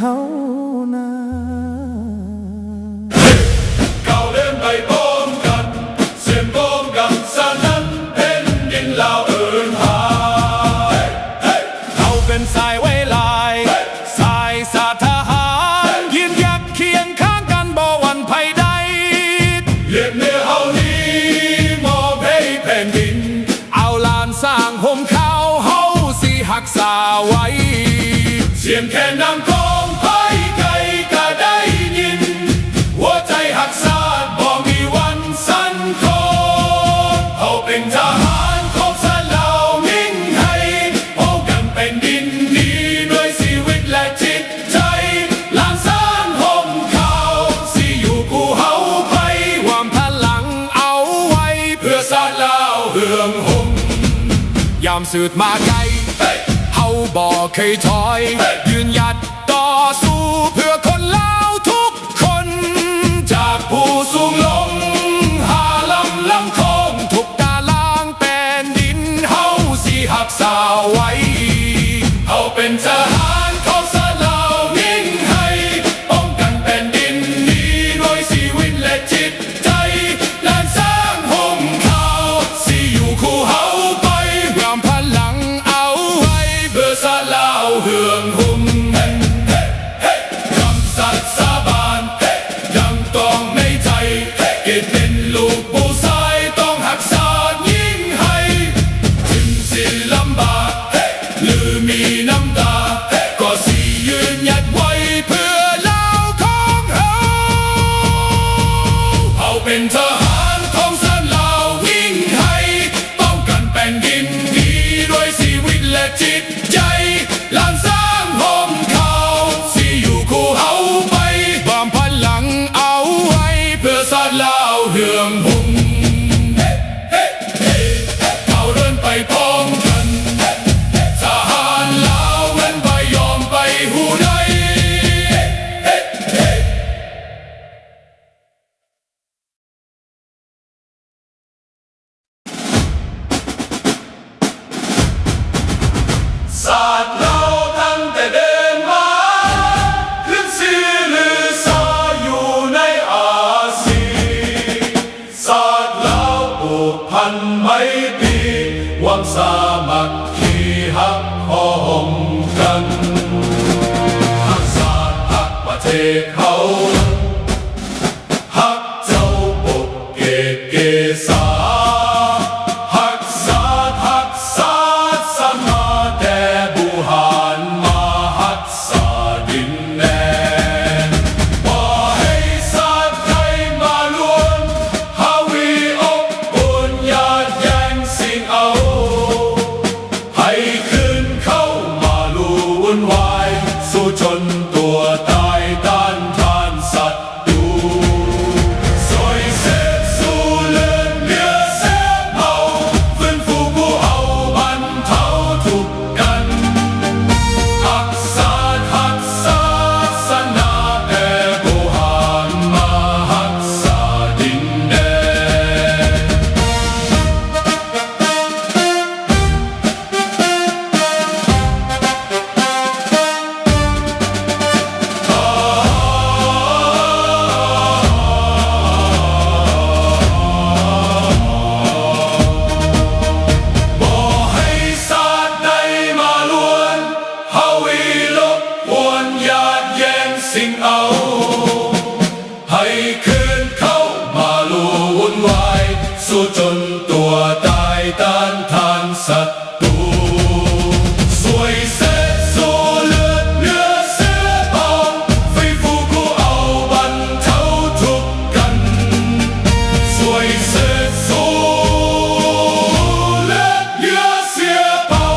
เฮานาก้าวเดินไปพร้อมกันเสียงพร้อมกันสนั่นแผ่นดินลาวเอิ้นหาเราเป็นสายไว้ลายสายสาทหารยืนหยัดเคียงข้างกันบ่หวั่นภัยใดเลียบเนื้อเฮานี้มอบให้แผ่นดินเอาลานสร้างห่มขาวเฮาสิรักษาไว้เสียงแค่นำของไผ่ไก่ก็ได้ยินหัวใจหักษาบ่มีวันสั่นคลอนเขาเป็นทหารของสลาวมิ่งให้ป้องกันแผ่นดินนี้ด้วยชีวิตและจิตใจลานสร้างห่มขาวสิอยู่คู่เฮาไปวามพลังเอาไว้เพื่อสลาวเฮืองห่มยามสืบมาไกลเฮาบ่เคยถอยยืนหยัดต่อสู้เพื่อคนลาวทุกคนจากผู้สูงลงหาลำคงทุกตารางแผ่นดินเฮาสิรักษาไว้เฮาเป็นทหารของสลาวมิ่งให้ป้องกันแผ่นดินนี้ด้วยชีวิตและจิตใจลานสร้างห่มขาวสิอยู่คู่เฮาไปยามพลังเอาไว้เพื่อสลาวเฮืองหุ่มคำสัตย์สาบานยังต้องในใจเกิดเป็นลูกผู้ชายต้องหักษายิ่งให้ถึงสิลำบากหรือมีน้ำตาก็สิยืนหยัดไว้เพื่อลาวของเฮาเฮาเป็นทหารของสลาววิ่งให้ป้องกันแผ่นดินนี้ด้วยชีวิตและจิตใจลานสร้างห่มขาวสิอยู่คู่เฮาไปบามพลังเอาไว้เพื่อสลาวเฮืองหุ่มเขาเดินไปพร้อมกันทหารลาวเว้นไปยอมไปหูใดศาสตร์เราตั้งแต่เดินมาขึ้นชื่อลือชาอยู่ในอาเซียนศาสตร์เราผูกพันไมตรีหวังสามัคคีฮักพ้องกันฮักศาสตร์ฮักประเทศเขาฮักเจ้าปกเกตเกษาฮักศาสตร์ฮักศาสตร์สมาแต่บุหารมาฮักษาดินแดนบ่ให้ศาสตร์ใครมาล้วนฮาวีอบอุ่นญาติแย่งสิ่งเอาให้คืนเข้ามาลู่วุ่นวายสู้จนตัวตายต้านทานศัตรูสวยเสพสู้เลือดเนื้อเสียเผาฟื้นฟูผู้เอาบรรเทาทุกข์กันฮักศาสตร์ฮักศาสนาแต่บุหารมาฮักษาดินแดนบ่ให้ศาสตร์ใดมาล้วนฮาวีลบกวนญาติแย่งสิ่งเอาให้คืนเข้ามาลู่วุ่นวายสู้จนตัวตายต้านทานศัตรูสวยเสร็จสู้เลือดเนื้อเสือเผาไฟฟูคู่เอาบรรเทาทุกข์กันสวยเสร็จสู้เลือดเนื้อเสือเผา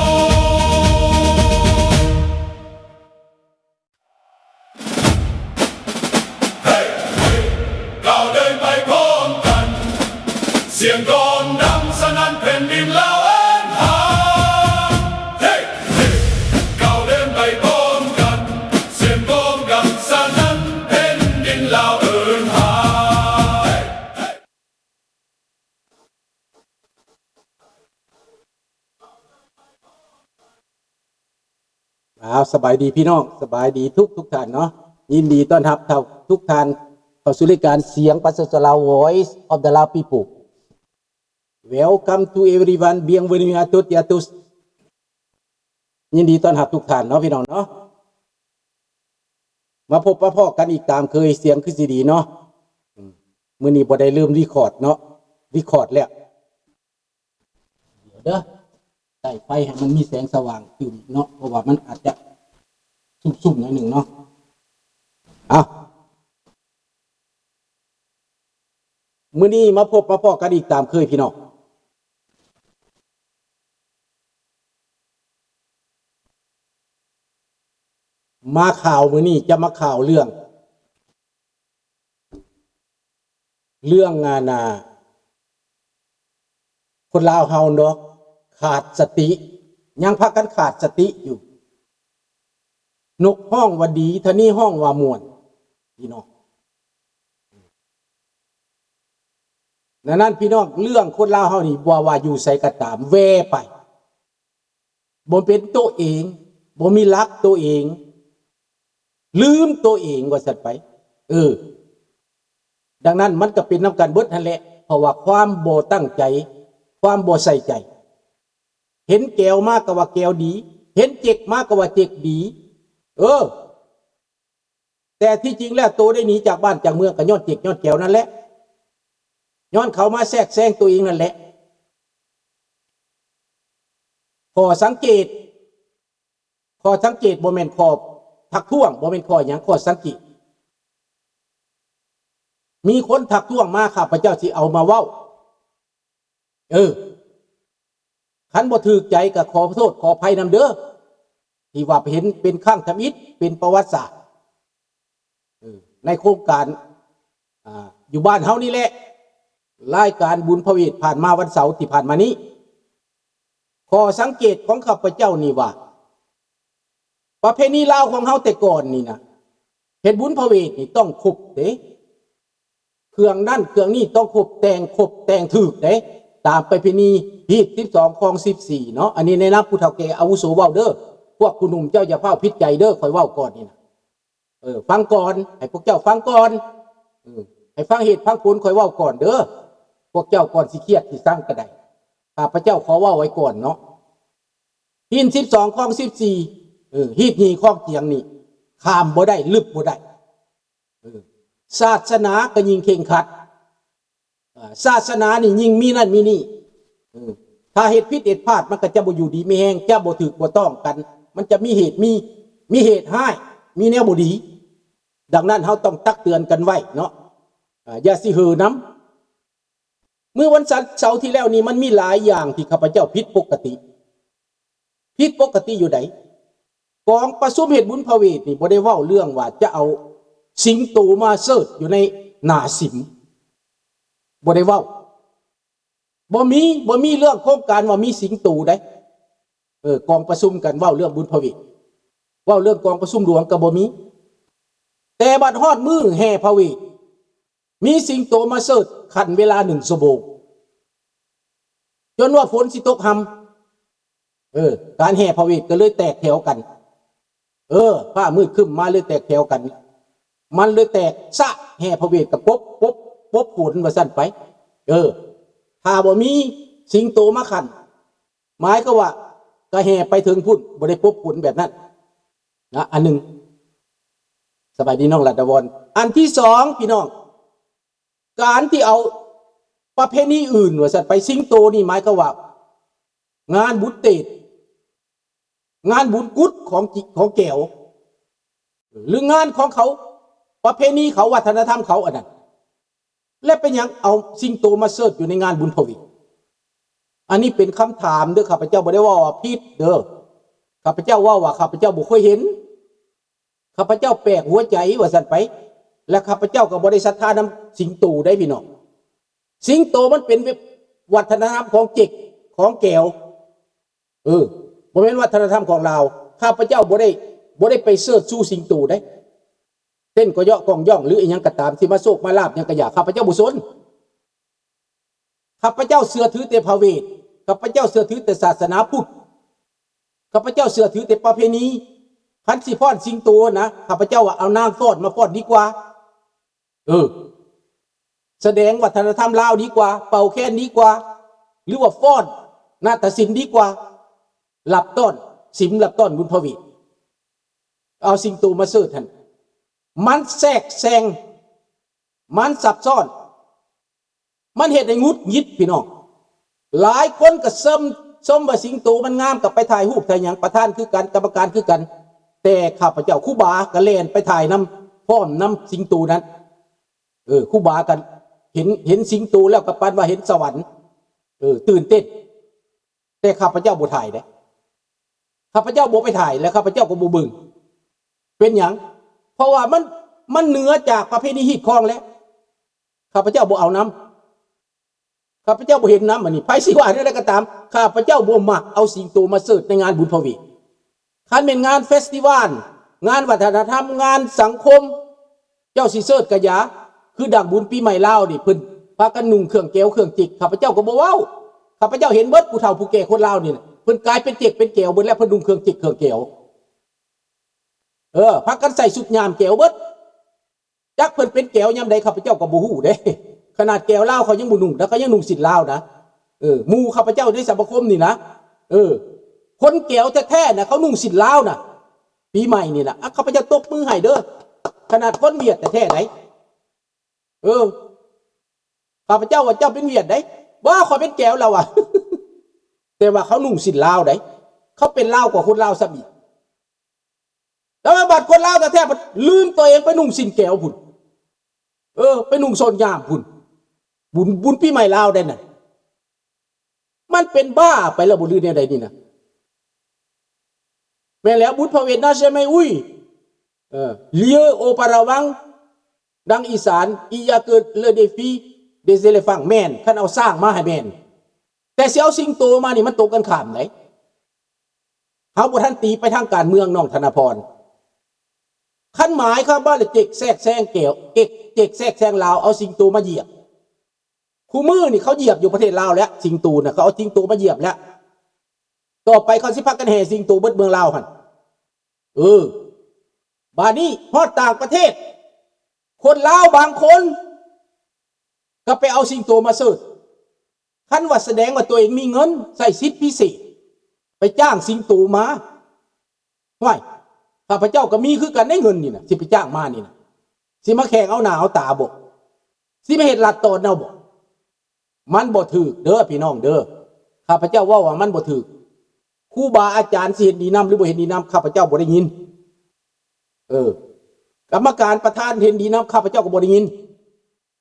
สบายดีพี่น้องสบายดีทุกท่านเนาะยินดีต้อนรับทุกท่านเข้าสู่รายการเสียงประชาชนลาว Voice of the Lao People Welcome to everyone bienvenue à tous et à tous ยินดีต้อนรับทุกท่านเนาะพี่น้องเนาะมาพบมาพ้อกันอีกตามเคยเสียงคือสิดีเนาะมื้อนี้บ่ได้เริ่มรีคอร์ดเนาะรีคอร์ดแล้วเดี๋ยวเด้อใส่ไฟให้มันมีแสงสว่างขึ้นเนาะเพราะว่ามันอาจจะซุ่มๆหน่อยหนึ่งเนาะมื้อนี้มาพบมาพ้อกันอีกตามเคยพี่น้องมาข่าวมื้อนี้จะมาข่าวเรื่องงานคนลาวเฮาเนาะขาดสติยังพากันขาดสติอยู่นกห้องว่าดีทะนี่ห้องว่าม่วนพี่น้องนั้นพี่น้องเรื่องคนลาวเฮานี่ว่าอยู่ไสก็ตามแว่ไปบ่เป็นตัวเองบ่มีหลักตัวเองลืมตัวเองว่าซั่นไปดังนั้นมันก็เป็นนำกันเบิดนั่นแหละเพราะว่าความบ่ตั้งใจความบ่ใส่ใจเห็นแก้วมากก็ว่าแก้วดีเห็นเจกมากก็ว่าเจกดีแต่ที่จริงแล้วตัวได้หนีจากบ้านจากเมืองก็ย้อนเจกย้อนแก้วนั่นแหละย้อนเขามาแทรกแซงตัวเองนั่นแหละข้อสังเกตบ่แม่นข้อทักท้วงบ่แม่นข้อหยังข้อสังเกตมีคนทักท้วงมาข้าพเจ้าสิเอามาเว้าคันบ่ถูกใจก็ขอโทษขออภัยนำเด้อที่ว่าเห็นเป็นข้างทำอิฐเป็นประวัติศาสตร์ในโครงการอยู่บ้านเฮานี่แหละรายการบุญพระเวทผ่านมาวันเสาร์ที่ผ่านมานี้ข้อสังเกตของข้าพเจ้านี่ว่าประเพณีลาวของเฮาแต่ก่อนนี่นะเฮ็ดบุญพระเวทนี่ต้องครบเด้เครื่องนั่นเครื่องนี้ต้องครบแต่งถูกเด้ตามประเพณีฮีด12คอง14เนาะอันนี้ในนามผู้เฒ่าแก่อาวุโสเว้าเด้อพวกผู้หนุ่มเจ้าอย่าเฝ้าพิจใจเด้อค่อยเว้าก่อนนี่นะฟังก่อนให้พวกเจ้าฟังก่อนให้ฟังเหตุฟังผลค่อยเว้าก่อนเด้อพวกเจ้าก่อนสิเครียดสิสร้างก็ได้ข้าพเจ้าขอเว้าไว้ก่อนเนาะฮีด12คอง14ฮีดนี้คองเจียงนี่ข้ามบ่ได้ลึกบ่ได้ศาสนาก็ยิ่งเข่งขัดศาสนานี่ยิ่งมีนั่นมีนี่ถ้าเหตุผิดเหตุพลาดมันก็จะบ่อยู่ดีไม่แห้งจะบ่ถูกบ่ต้องกันมันจะมีเหตุให้มีแนวบ่ดีดังนั้นเฮาต้องตักเตือนกันไว้เนาะอย่าสิหือน้ำเมื่อวันเสาร์ที่แล้วนี่มันมีหลายอย่างที่ข้าพเจ้าผิดปกติอยู่ไหนกองประชุมเหตุบุญพระเวทนี่บ่ได้เว้าเรื่องว่าจะเอาสิงโตมาเสิร์ชอยู่ในหน้าสิมบ่ได้เว้าบ่มีเรื่องโครงการว่ามีสิงโตได้กองประชุมกันเว้าเรื่องบุญพระเวทเว้าเรื่องกองประชุมหลวงก็บ่มีแต่บัดฮอดมื้อแห่พระเวทมีสิงโตมาเสิร์ชขันเวลา1ชั่วโมงจนว่าฝนสิตกหำการแห่พระเวทก็เลยแตกแถวกันฟ้ามืดครึ้มมาเลยแตกแถวกันมันเลยแตกซะแห่พระเวทกับปบฝนว่าซั่นไปถ้าบ่มีสิงโตมาขันหมายก็ว่าก็แห่ไปถึงพุ่นบ่ได้ปบฝนแบบนั้นนะอันหนึ่งสบายดีน้องรัตวรอันที่สองพี่น้องการที่เอาประเพณีอื่นว่าซั่นไปสิงโตนี่หมายก็ว่างานบุญเตดงานบุญกุศของแก้วหรืองานของเขาประเพณีเขาวัฒนธรรมเขาอันนั้นและเป็นอย่างเอาสิงโตมาเสิร์ชอยู่ในงานบุญพระเวทอันนี้เป็นคำถามเด้อข้าพเจ้าบ่ได้ว่าผิดเด้อข้าพเจ้าว่าข้าพเจ้าบ่เคยเห็นข้าพเจ้าแปลกหัวใจว่าซั่นไปและข้าพเจ้าก็บ่ได้ศรัทธานำสิงโตได้พี่น้องสิงโตมันเป็นวัฒนธรรมของเจกของแก้วบ่แม่นวัฒนธรรมของเราข้าพเจ้าบ่ได้ไปเสิร์ชสู่สิงโตได้เต้นก็เยาะกองย่องหรืออีหยังก็ตามที่มาโศกมาลาบหยังก็อย่าข้าพเจ้าบ่สนข้าพเจ้าเชื่อถือแต่พระเวทข้าพเจ้าเชื่อถือแต่ศาสนาพุทธข้าพเจ้าเชื่อถือแต่ประเพณี คันสิฟ้อนสิงโตนะข้าพเจ้าว่าเอานางฟ้อนมาฟ้อนดีกว่าแสดงวัฒนธรรมลาวดีกว่าเป่าแค้นดีกว่าหรือว่าฟ้อนนาฏศิลป์ดีกว่าหลับต้อนสิมหลับต้อนบุญพวีเอาสิงโตมาเสิร์ชท่านมันแทรกแซงมันซับซ้อนมันเหตุให้งุดหงิดพี่น้องหลายคนก็ส้มว่าสิงโตมันงามกับไปถ่ายรูปถ่ายหยังประธานคือกันกรรมการคือกันแต่ข้าพเจ้าครูบาก็เล่นไปถ่ายน้ำพร้อมน้ำสิงโตนั้นครูบากันเห็นสิงโตแล้วก็ปันว่าเห็นสวรรค์ตื่นเต้นแต่ข้าพเจ้าบ่ถ่ายเด้ข้าพเจ้าบ่ไปถ่ายแล้วข้าพเจ้าก็บ่เบิ่งเป็นหยังเพราะว่ามันเหนือจากประเพณีฮีดคองแล้วข้าพเจ้าบ่เอาน้ำข้าพเจ้าบ่เห็นน้ำอันนี้ไผสิว่าได้ก็ตามข้าพเจ้าบ่มักเอาสิงโตมาเสิร์ชในงานบุญพวีคันเป็นงานเฟสติวัลงานวัฒนธรรมงานสังคมเจ้าสิเสิร์ชกะยาคือดังบุญปีใหม่ลาวนี่เพิ่นพากันนุ่งเครื่องแก้วเครื่องจิกข้าพเจ้าก็บ่เว้าข้าพเจ้าเห็นเบิดผู้เฒ่าผู้แก่คนลาวนี่เพิ่นกลายเป็นเจกเป็นแก้วเบิดแล้วเพิ่นนุ่งเครื่องจิกเครื่องแก้วพากันใส่สุดยามแก้วเบิดจักเพิ่นเป็นแก้วยามใดข้าพเจ้าก็บ่ฮู้เด้ขนาดแก้วลาวเขายังบ่นุ่งแล้วเขายังนุ่งสินลาวนะหมู่ข้าพเจ้าในสังคมนี่นะคนแก้วแท้ๆนะเขานุ่งสินลาวนะปีใหม่นี่นะข้าพเจ้าตบมือให้เด้อขนาดคนเวียดแท้ๆไหนข้าพเจ้าว่าเจ้าเป็นเวียดได้ว่าเขาเป็นแก้วเราอะแต่ว่าเขานุ่งสินลาวได้เขาเป็นลาวกว่าคนลาวซะอีกแล้วบัดคนลาวแท้ๆลืมตัวเองไปนุ่งสินแก้วพุ่นไปนุ่งโซนยามพุ่นบุญปีใหม่ลาวได้น่ะมันเป็นบ้าไปแล้วบ่ลือเนี่ยใดนี่นะแม่แล้วบุญพระเวทน่าใช่ไหมอุ้ยเลียโอปาราวังดังอีสานอียาเกิดเลเดฟีเดเซเลฟังแม่นคันเอาสร้างมาให้แม่นแต่เสียเอาสิงโตมานี่มันตกกันข้ามไหนเฮาบ่ทันตีไปทางการเมืองน้องธนพรคันหมายครับว่าเจกแทรกแซงแก้วเจกแทรกแซงลาวเอาสิงโตมาเหยียบคู่มือนี่เขาเหยียบอยู่ประเทศลาวแล้วสิงโตน่ะเขาเอาสิงโตมาเหยียบแล้วต่อไปเขาสิพากันแห่สิงโตเบิดเมืองลาวหั่นบาดนี้ฮอดต่างประเทศคนลาวบางคนก็ไปเอาสิงโตมาเสิร์ชคันว่าแสดงว่าตัวเองมีเงินใส่สิทธิพิเศษไปจ้างสิงโตมาว้ายข้าพเจ้าก็มีคือกันได้เงินนี่นะสิไปจ้างมานี่นะสิมาแข่งเอาหน้าเอาตาบ่สิมาเฮ็ดลัดตอนเอาบ่มันบ่ถูกเด้อพี่น้องเด้อข้าพเจ้าว่ามันบ่ถูกครูบาอาจารย์สิเห็นดีนำหรือบ่เห็นดีนำข้าพเจ้าบ่ได้ยินกรรมการประธานเห็นดีนำข้าพเจ้าก็บ่ได้ยิน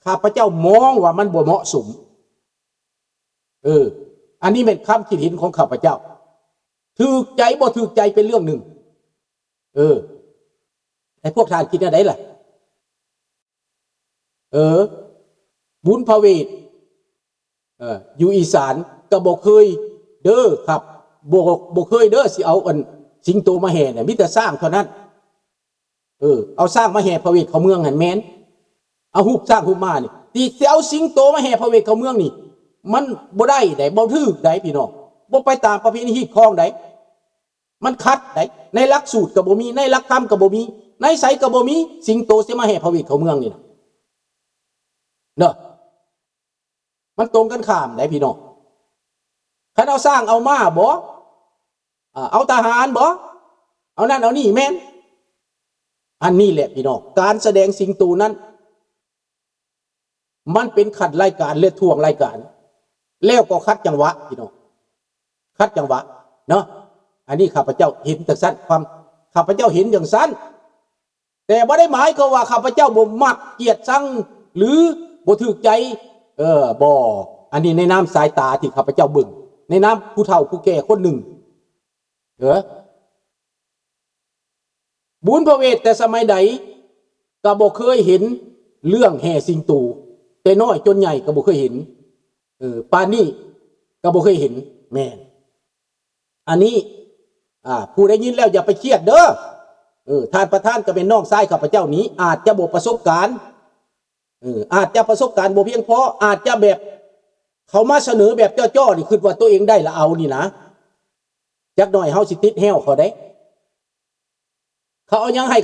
ข้าพเจ้ามองว่ามันบ่เหมาะสมอันนี้เป็นคำคิดเห็นของข้าพเจ้าถูกใจบ่ถูกใจเป็นเรื่องหนึ่งไอ้พวกท่านคิดอะไรล่ะบุญพระเวทอยู่อีสานก็บ่เคยเด้อครับบ่เคยเด้อสิเอาอันสิงโตมาแห่เนี่ยมีแต่สร้างเท่านั้นเอาสร้างมาแห่พระเวทเข้าเมืองหันแม่นเอาฮูบสร้างฮูบมานี่ที่สิเอาสิงโตมาแห่พระเวทเข้าเมืองนี่มันบ่ได้ได้บ่ถูกได้พี่น้องบ่ไปตามประเพณีฮีดคองได้มันคัดได้ในหลักสูตรก็บ่มีในหลักธรรมก็บ่มีในไสก็บ่มีสิงโตสิมาแห่พระเวทเข้าเมืองนี่นะเด้อมันตรงกันข้ามได้พี่น้องคันเอาสร้างเอามาบ่เอาทหารบ่เอานั่นเอานี่แม่นอันนี้แหละพี่น้องการแสดงสิงโตนั้นมันเป็นขัดรายการเลือดท่วงรายการแล้วก็คัดจังหวะพี่น้องคัดจังหวะเนาะอันนี้ข้าพเจ้าเห็นจากสั้นความข้าพเจ้าเห็นอย่างสั้นแต่บ่ได้หมายก็ว่าข้าพเจ้าบ่มักเกลียดชังหรือบ่ถูกใจบ่อันนี้ในน้ำสายตาที่ข้าพเจ้าเบิ่งในน้ำผู้เฒ่าผู้แก่คนหนึ่งบุญพระเวทแต่สมัยใดก็บ่เคยเห็นเรื่องแห่สิงโตแต่น้อยจนใหญ่ก็บ่เคยเห็นปานนี้ก็บ่เคยเห็นแม่อันนี้ผู้ได้ยินแล้วอย่าไปเครียดเด้อท่านประธานก็เป็นน้องชายข้าพเจ้านี้อาจจะบ่ประสบการณ์อาจจะประสบการณ์บ่เพียงพออาจจะแบบเขามาเสนอแบบจ้อๆนี่คิดว่าตัวเองได้ละเอานี่นะจักหน่อยเฮาสิติดแห้วเขาได้ เขาเอายังให้